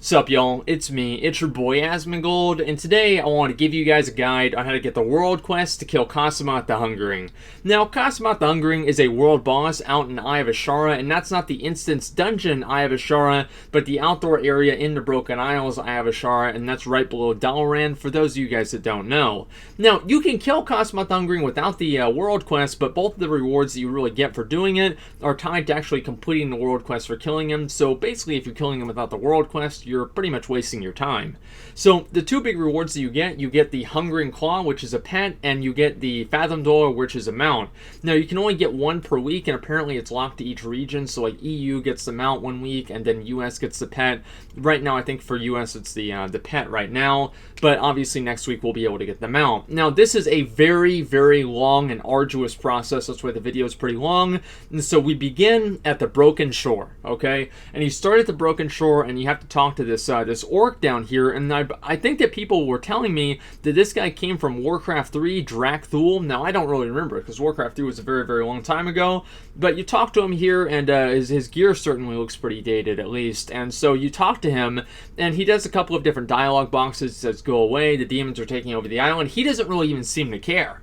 Sup y'all, it's me, it's your boy Asmongold, and today I want to give you guys a guide on how to get the world quest to kill Kosumoth the Hungering. Now, Kosumoth the Hungering is a world boss out in Eye of Ashara, and that's not the instance dungeon Eye of Ashara, but the outdoor area in the Broken Isles Eye of Ashara, and that's right below Dalaran, for those of you guys that don't know. Now, you can kill Kosumoth the Hungering without the world quest, but both of the rewards that you really get for doing it are tied to actually completing the world quest for killing him, so basically if you're killing him without the world quest, you're pretty much wasting your time. So the two big rewards that you get the Hungering Claw, which is a pet, and you get the Fathom Dollar, which is a mount. Now you can only get one per week, and apparently it's locked to each region, so like EU gets the mount one week, and then US gets the pet. Right now I think for US it's the pet right now, but obviously next week we'll be able to get the mount. Now this is a very, very long and arduous process, that's why the video is pretty long, and so we begin at the Broken Shore, okay? And you start at the Broken Shore, and you have to talk to this this orc down here, and I think that people were telling me that this guy came from Warcraft 3, Drakthul. Now I don't really remember because Warcraft 3 was a very, very long time ago, but you talk to him here, and his gear certainly looks pretty dated at least, and so you talk to him, and he does a couple of different dialogue boxes. It says go away, the demons are taking over the island. He doesn't really even seem to care,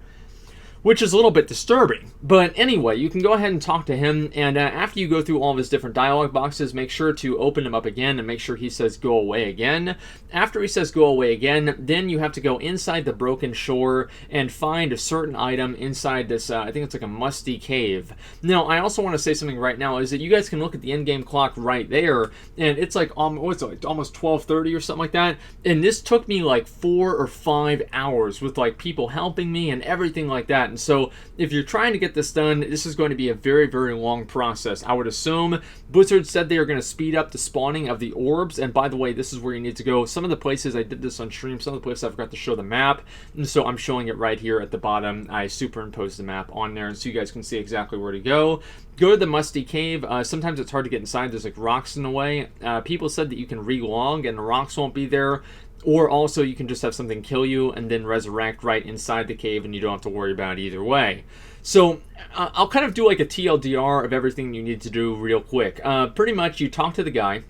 which is a little bit disturbing. But anyway, you can go ahead and talk to him, and after you go through all of his different dialogue boxes, make sure to open him up again and make sure he says go away again. After he says go away again, then you have to go inside the Broken Shore and find a certain item inside this, I think it's like a musty cave. Now, I also want to say something right now, is that you guys can look at the in-game clock right there, and it's like, what's it, like almost 12:30 or something like that, and this took me like 4 or 5 hours with like people helping me and everything like that. And so if you're trying to get this done, this is going to be a very, very long process. I would assume Blizzard said they are going to speed up the spawning of the orbs, and by the way, this is where you need to go. Some of the places I did this on stream, some of the places I forgot to show the map, and so I'm showing it right here at the bottom. I superimposed the map on there so you guys can see exactly where to go. Go to the musty cave. Sometimes it's hard to get inside. There's like rocks in the way. People said that you can re-log and the rocks won't be there. Or also you can just have something kill you and then resurrect right inside the cave, and you don't have to worry about it either way. So I'll kind of do like a TLDR of everything you need to do real quick. Pretty much you talk to the guy,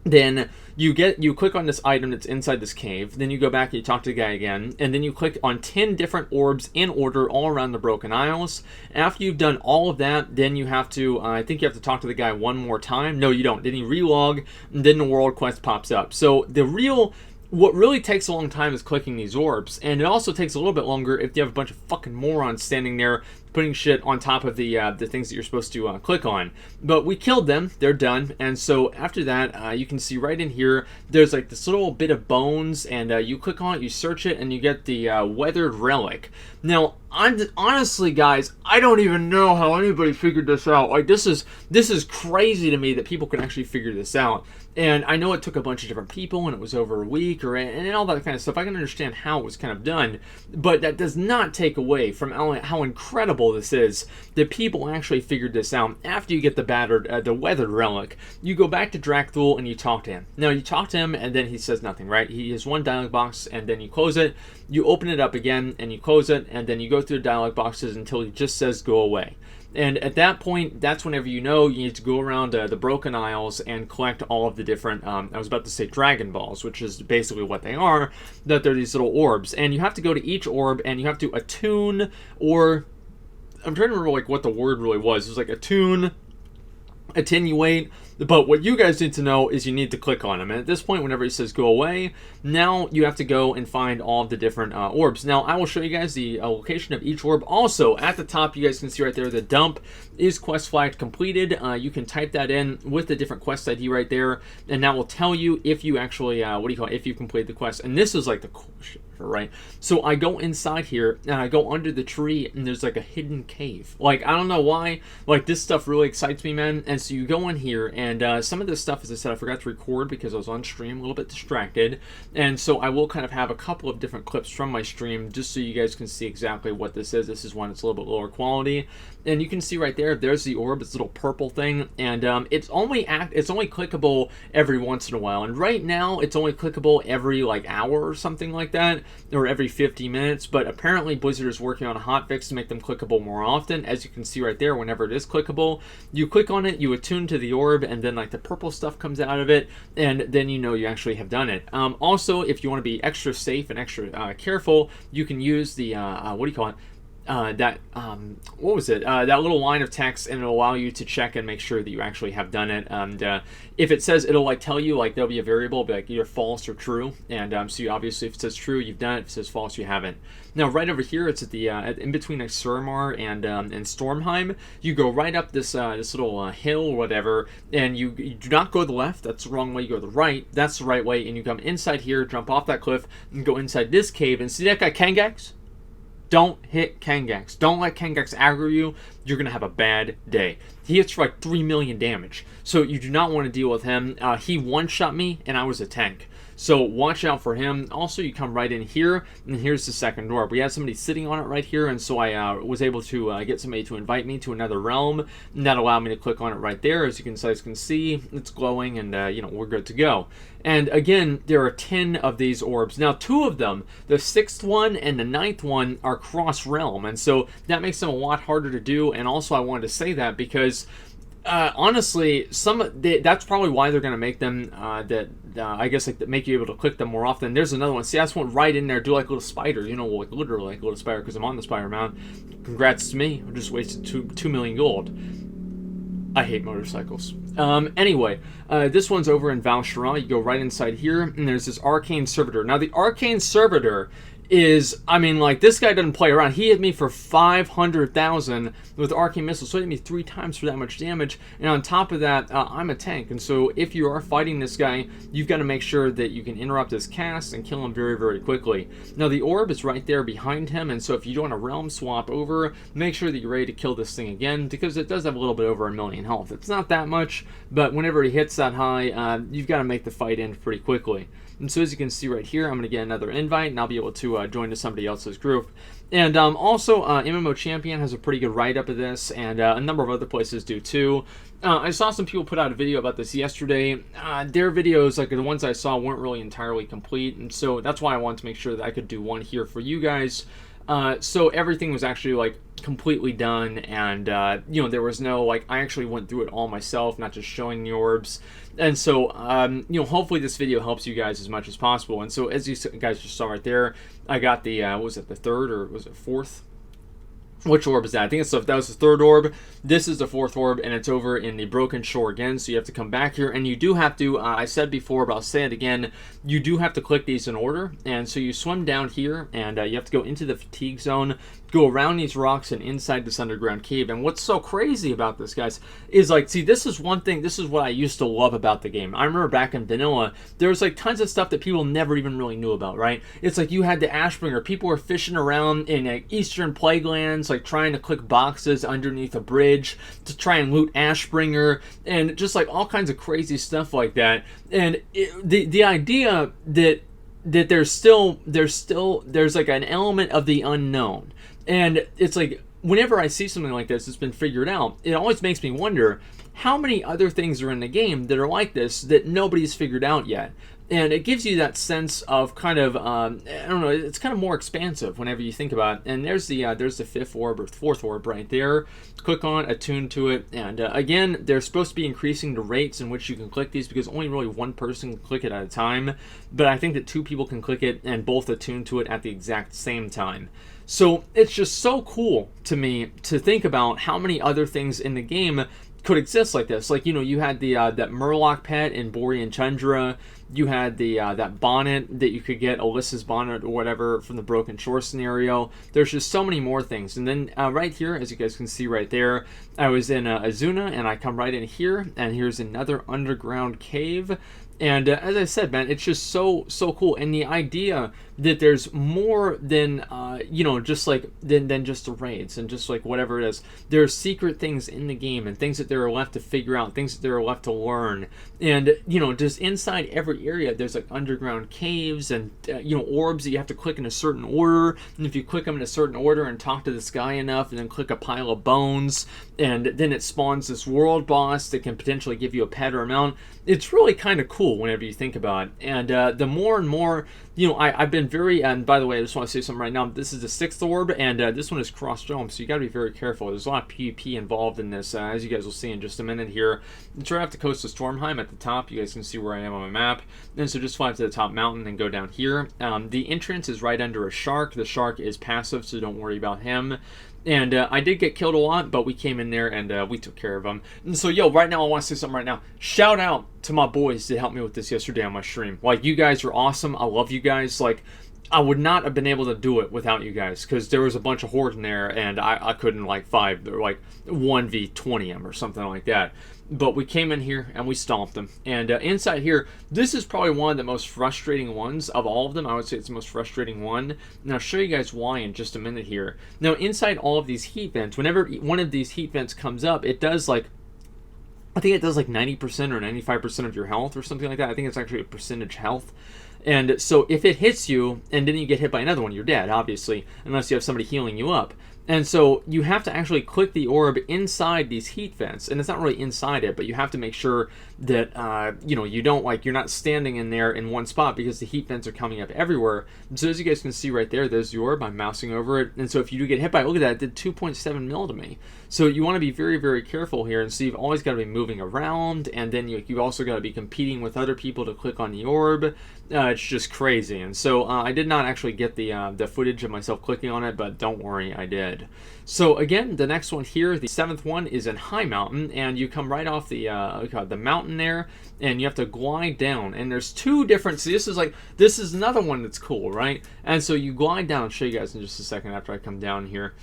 then you click on this item that's inside this cave, then you go back and you talk to the guy again, and then you click on 10 different orbs in order all around the Broken Isles. After you've done all of that, then you have to, I think you have to talk to the guy one more time. No, you don't. Then you relog, and then the world quest pops up. So what really takes a long time is clicking these orbs, and it also takes a little bit longer if you have a bunch of fucking morons standing there putting shit on top of the things that you're supposed to click on. But we killed them, they're done, and so after that, you can see right in here, there's like this little bit of bones, and you click on it, you search it, and you get the Weathered Relic. Now, honestly, guys, I don't even know how anybody figured this out. Like, this is crazy to me that people can actually figure this out. And I know it took a bunch of different people, and it was over a week, and all that kind of stuff. I can understand how it was kind of done, but that does not take away from how incredible this is that people actually figured this out. After you get the Weathered Relic, you go back to Drakthul and you talk to him. Now, you talk to him, and then he says nothing, right? He has one dialog box, and then you close it. You open it up again, and you close it, and then you go through the dialog boxes until he just says go away. And at that point, that's whenever you know you need to go around the Broken Isles and collect all of the different, I was about to say Dragon Balls, which is basically what they are, that they're these little orbs. And you have to go to each orb, and you have to attune, or I'm trying to remember like what the word really was. It was like attune, attenuate, but what you guys need to know is you need to click on him. And at this point, whenever he says go away, now you have to go and find all of the different orbs. Now, I will show you guys the location of each orb. Also, at the top, you guys can see right there, the dump is IsQuestFlaggedCompleted. You can type that in with the different quest ID right there, and that will tell you if you actually, if you complete the quest. And this is like the cool shit, right? So I go inside here, and I go under the tree, and there's like a hidden cave. Like, I don't know why, like this stuff really excites me, man. And so you go in here, and some of this stuff, as I said, I forgot to record because I was on stream, a little bit distracted, and so I will kind of have a couple of different clips from my stream just so you guys can see exactly what this is. This is one that's a little bit lower quality, and you can see right there's the orb, this little purple thing, and it's only clickable every once in a while, and right now it's only clickable every like hour or something like that. or every 50 minutes, but apparently Blizzard is working on a hotfix to make them clickable more often. As you can see right there, whenever it is clickable, you click on it, you attune to the orb, and then like the purple stuff comes out of it, and then you know you actually have done it. Also, if you want to be extra safe and extra careful, you can use the what do you call it? What was it? That little line of text, and it'll allow you to check and make sure that you actually have done it. And if it says, it'll like tell you, like there'll be a variable, be like either false or true. And so you obviously, if it says true, you've done it. If it says false, you haven't. Now, right over here, it's at the in between like Suramar and Stormheim. You go right up this this little hill or whatever, and you do not go to the left. That's the wrong way. You go to the right. That's the right way. And you come inside here, jump off that cliff, and go inside this cave. And see that guy Kangax? Don't hit Kangax. Don't let Kangax aggro you. You're going to have a bad day. He hits for like 3 million damage. So you do not want to deal with him. He one-shot me, and I was a tank. So watch out for him. Also, you come right in here, and here's the second orb. We had somebody sitting on it right here, and so I was able to get somebody to invite me to another realm, and that allowed me to click on it right there. As you can see, it's glowing, and you know, we're good to go. And again, there are 10 of these orbs. Now, 2 of them, the 6th one and the 9th one, are cross-realm, and so that makes them a lot harder to do. And also, I wanted to say that because honestly, that's probably why they're going to make them I guess like make you able to click them more often. There's another one. See, I just went right in there, do like a little spider, you know, like literally like a little spider, because I'm on the spider mount. Congrats to me. I just wasted 2 million gold. I hate motorcycles. Anyway, this one's over in Val'sharah. You go right inside here, and there's this Arcane Servitor. Now, the Arcane Servitor is, I mean, like, this guy doesn't play around. He hit me for 500,000 with Arcane Missiles, so he hit me 3 times for that much damage, and on top of that, I'm a tank, and so if you are fighting this guy, you've got to make sure that you can interrupt his cast and kill him very, very quickly. Now, the orb is right there behind him, and so if you want a realm swap over, make sure that you're ready to kill this thing again, because it does have a little bit over 1 million health. It's not that much, but whenever he hits that high, you've got to make the fight end pretty quickly. And so as you can see right here, I'm going to get another invite, and I'll be able to join to somebody else's group. And also, MMO Champion has a pretty good write-up of this, and a number of other places do too. I saw some people put out a video about this yesterday. Their videos, like the ones I saw, weren't really entirely complete, and so that's why I wanted to make sure that I could do one here for you guys. So everything was actually like completely done, and you know, there was no like, I actually went through it all myself, not just showing the orbs. And so you know, hopefully this video helps you guys as much as possible. And so as you guys just saw right there, I got the what was it, the 3rd or was it 4th? Which orb is that? I think that was the 3rd orb. This is the 4th orb, and it's over in the Broken Shore again, so you have to come back here, and you do have to, I said before, but I'll say it again, you do have to click these in order, and so you swim down here, and you have to go into the fatigue zone, go around these rocks and inside this underground cave. And what's so crazy about this, guys, is like, see, this is one thing, this is what I used to love about the game. I remember back in vanilla, there was like tons of stuff that people never even really knew about, right? It's like you had the Ashbringer, people were fishing around in like Eastern Plaguelands, like trying to click boxes underneath a bridge to try and loot Ashbringer, and just like all kinds of crazy stuff like that. And the idea that there's like an element of the unknown. And it's like, whenever I see something like this that's been figured out, it always makes me wonder how many other things are in the game that are like this that nobody's figured out yet. And it gives you that sense of kind of, I don't know, it's kind of more expansive whenever you think about it. And there's the 5th orb or 4th orb right there. Click on, attune to it. And again, they're supposed to be increasing the rates in which you can click these, because only really one person can click it at a time. But I think that 2 people can click it and both attune to it at the exact same time. So it's just so cool to me to think about how many other things in the game could exist like this. Like, you know, you had the that Murloc pet in Borean Tundra. You had the that bonnet that you could get, Alyssa's bonnet or whatever, from the Broken Shore scenario. There's just so many more things. And then right here, as you guys can see right there, I was in Azuna, and I come right in here, and here's another underground cave. And as I said, man, it's just so cool. And the idea that there's more than, you know, just like, than just the raids and just like whatever it is. There are secret things in the game and things that they're left to figure out, things that they're left to learn. And, you know, just inside every area, there's like underground caves and, you know, orbs that you have to click in a certain order. And if you click them in a certain order and talk to this guy enough, and then click a pile of bones, and then it spawns this world boss that can potentially give you a pet or a mount. It's really kind of cool. cool whenever you think about it. And the more and more, I've been very, and by the way, I just want to say something right now. This is the 6th orb, and this one is cross-realm, so you got to be very careful. There's a lot of PvP involved in this, as you guys will see in just a minute here. It's right off the coast of Stormheim at the top. You guys can see where I am on my map. And so just fly up to the top mountain and go down here. The entrance is right under a shark. The shark is passive, so don't worry about him. And I did get killed a lot, but we came in there and we took care of them. And so, right now I want to say something right now. Shout out to my boys that helped me with this yesterday on my stream. Like, you guys are awesome. I love you guys. Like, I would not have been able to do it without you guys, because there was a bunch of horde in there, and I couldn't, like, 1v20 them or something like that. But we came in here and we stomped them. And inside here, this is probably one of the most frustrating ones of all of them. I would say it's the most frustrating one. And I'll show you guys why in just a minute here. Now, inside all of these heat vents, whenever one of these heat vents comes up, it does like, I think it does like 90% or 95% of your health or something like that. I think it's actually a percentage health. And so if it hits you and then you get hit by another one, you're dead, obviously, unless you have somebody healing you up. And so you have to actually click the orb inside these heat vents, and it's not really inside it, but you have to make sure that you don't, like, you're not standing in there in one spot, because the heat vents are coming up everywhere. So as you guys can see right there, there's the orb. I'm mousing over it, and so if you do get hit by it, look at that, it did 2.7 mil to me. So you want to be very, very careful here, and so you've always got to be moving around, and then you've also got to be competing with other people to click on the orb. It's just crazy. And so I did not actually get the footage of myself clicking on it, but don't worry, I did. So again, the next one here, the 7th one, is in High Mountain, and you come right off the mountain there, and you have to glide down. And there's two different. See, this is another one that's cool, right? And so you glide down. I'll show you guys in just a second after I come down here.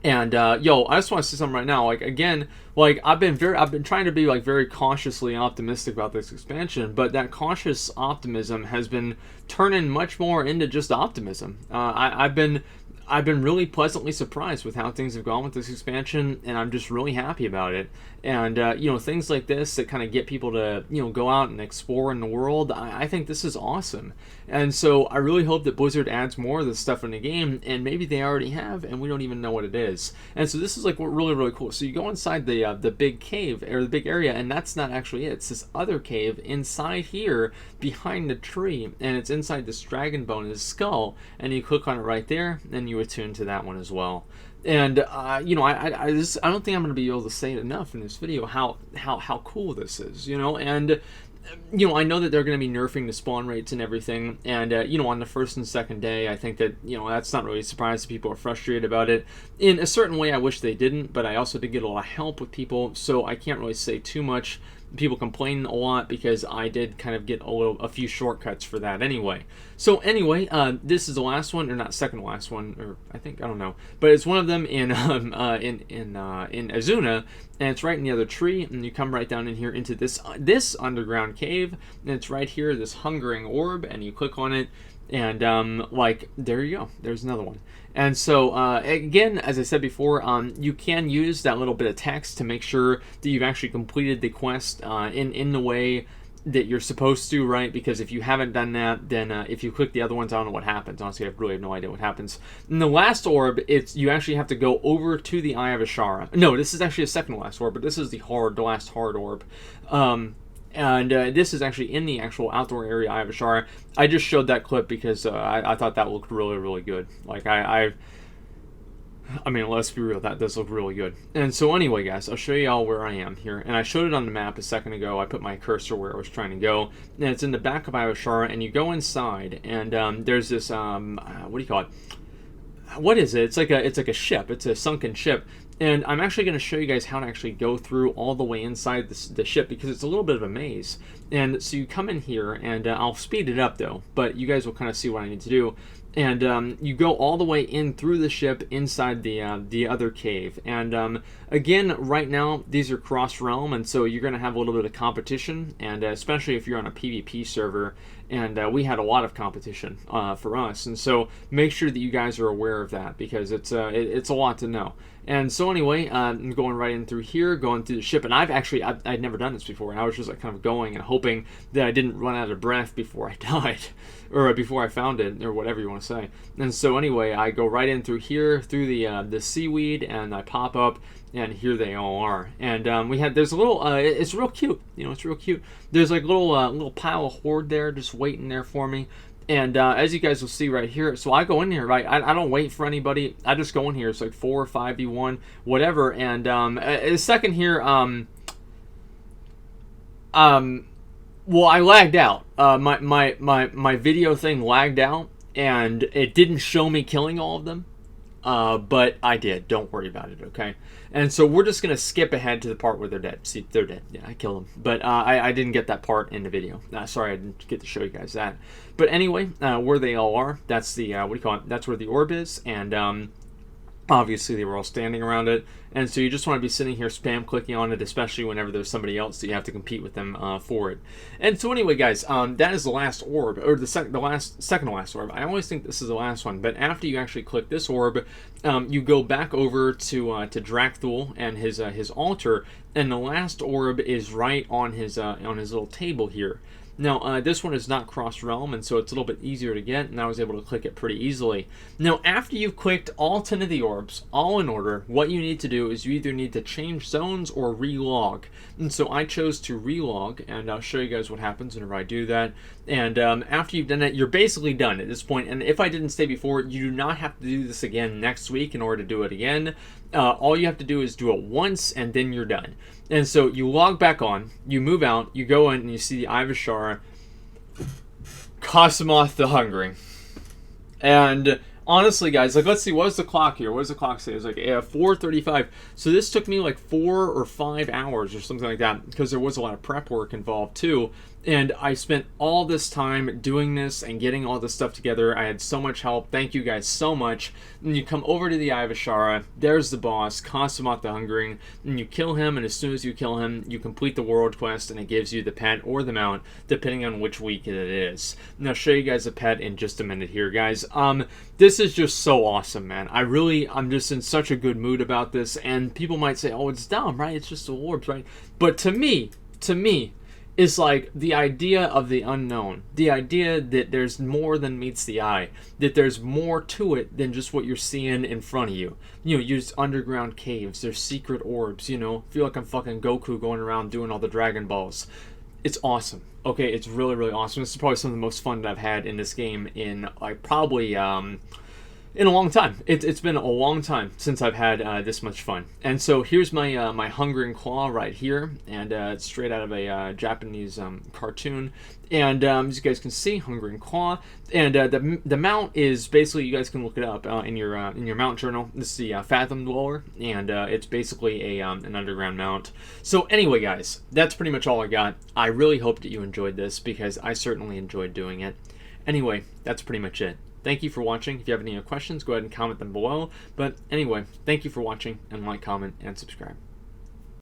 And I just want to say something right now. Like, again, like, I've been trying to be, like, very cautiously optimistic about this expansion, but that cautious optimism has been turning much more into just optimism. I've been really pleasantly surprised with how things have gone with this expansion, and I'm just really happy about it. And things like this that kind of get people to go out and explore in the world, I think this is awesome. And so I really hope that Blizzard adds more of this stuff in the game, and maybe they already have, and we don't even know what it is. And so this is like really, really cool. So you go inside the big cave, or the big area, and that's not actually it. It's this other cave inside here behind the tree, and it's inside this dragon bone, this skull, and you click on it right there, and you attune to that one as well. And I don't think I'm going to be able to say it enough in this video how cool this is, and I know that they're going to be nerfing the spawn rates and everything, and on the first and second day, I think that that's not really a surprise that people are frustrated about it. In a certain way, I wish they didn't, but I also did get a lot of help with people, so I can't really say too much. People complain a lot because I did kind of get a few shortcuts for that anyway. So anyway, this is the last one, or not second last one, or I don't know, but it's one of them in Azuna, and it's right in the other tree, and you come right down in here into this underground cave, and it's right here, this hungering orb, and you click on it, and there you go. There's another one. And so, again, as I said before, you can use that little bit of text to make sure that you've actually completed the quest in the way that you're supposed to, right? Because if you haven't done that, then if you click the other ones, I don't know what happens. Honestly, I really have no idea what happens. In the last orb, you actually have to go over to the Eye of Ashara. No, this is actually a second to last orb, but this is the last hard orb. And this is actually in the actual outdoor area, Eye of Ashara. I just showed that clip because I thought that looked really, really good. Like, I mean, let's be real, that does look really good. And so anyway, guys, I'll show you all where I am here. And I showed it on the map a second ago. I put my cursor where I was trying to go. And it's in the back of Eye of Ashara, and you go inside, and there's this, what do you call it? What is it? It's like a ship. It's a sunken ship. And I'm actually going to show you guys how to actually go through all the way inside the ship, because it's a little bit of a maze. And so you come in here, and I'll speed it up though, but you guys will kind of see what I need to do. And you go all the way in through the ship inside the other cave. And again, right now, these are cross-realm, and so you're going to have a little bit of competition, and especially if you're on a PvP server. And we had a lot of competition for us, and so make sure that you guys are aware of that, because it's a lot to know. And so anyway, I'm going right in through here, going through the ship, and I'd never done this before, and I was just like kind of going and hoping that I didn't run out of breath before I died, or before I found it, or whatever you want to say. And so anyway, I go right in through here, through the seaweed, and I pop up, and here they all are. And there's a little, it's real cute, it's real cute. There's like a little pile of horde there, just waiting there for me. And as you guys will see right here, so I go in here, right? I don't wait for anybody. I just go in here. It's like 4 or 5v1, whatever. And a second here, well, I lagged out. My video thing lagged out, and it didn't show me killing all of them. But I did. Don't worry about it, okay? And so we're just going to skip ahead to the part where they're dead. See, they're dead. Yeah, I killed them. But I didn't get that part in the video. Sorry, I didn't get to show you guys that. But anyway, where they all are, that's the, that's where the orb is. And obviously they were all standing around it. And so you just want to be sitting here spam clicking on it, especially whenever there's somebody else that you have to compete with them for it. And so anyway, guys, that is the last orb, or second to last orb. I always think this is the last one, but after you actually click this orb, you go back over to Drakthul and his altar, and the last orb is right on his little table here. Now, this one is not cross-realm, and so it's a little bit easier to get, and I was able to click it pretty easily. Now, after you've clicked all 10 of the orbs, all in order, what you need to do is you either need to change zones or relog. And so I chose to relog, and I'll show you guys what happens whenever I do that. And after you've done that, you're basically done at this point. And if I didn't say before, you do not have to do this again next week in order to do it again. All you have to do is do it once, and then you're done. And so you log back on, you move out, you go in, and you see the Ivashara, Kosumoth the Hungering. And honestly, guys, like, let's see, what is the clock here? What does the clock say? It's like 4:35. So this took me like 4 or 5 hours or something like that, because there was a lot of prep work involved too. And I spent all this time doing this and getting all this stuff together. I had so much help. Thank you guys so much. And you come over to the Ivashara. There's the boss, Kosumoth the Hungering. And you kill him, and as soon as you kill him, you complete the world quest, and it gives you the pet or the mount, depending on which week it is. And I'll show you guys a pet in just a minute here, guys. This is just so awesome, man. I'm just in such a good mood about this. And people might say, oh, it's dumb, right? It's just the orbs, right? But to me, is like the idea of the unknown, the idea that there's more than meets the eye, that there's more to it than just what you're seeing in front of you. There's underground caves, there's secret orbs, feel like I'm fucking Goku going around doing all the Dragon Balls. It's awesome. Okay, it's really, really awesome. This is probably some of the most fun that I've had in this game in like probably in a long time. It's been a long time since I've had this much fun. And so here's my my Hungering Claw right here, and it's straight out of a Japanese cartoon. And as you guys can see, Hungering Claw, and the mount is basically, you guys can look it up in your mount journal. This is the Fathom Dweller, and it's basically an underground mount. So anyway, guys, that's pretty much all I got. I really hope that you enjoyed this, because I certainly enjoyed doing it. Anyway, that's pretty much it. Thank you for watching. If you have any questions, go ahead and comment them below. But anyway, thank you for watching, and like, comment, and subscribe.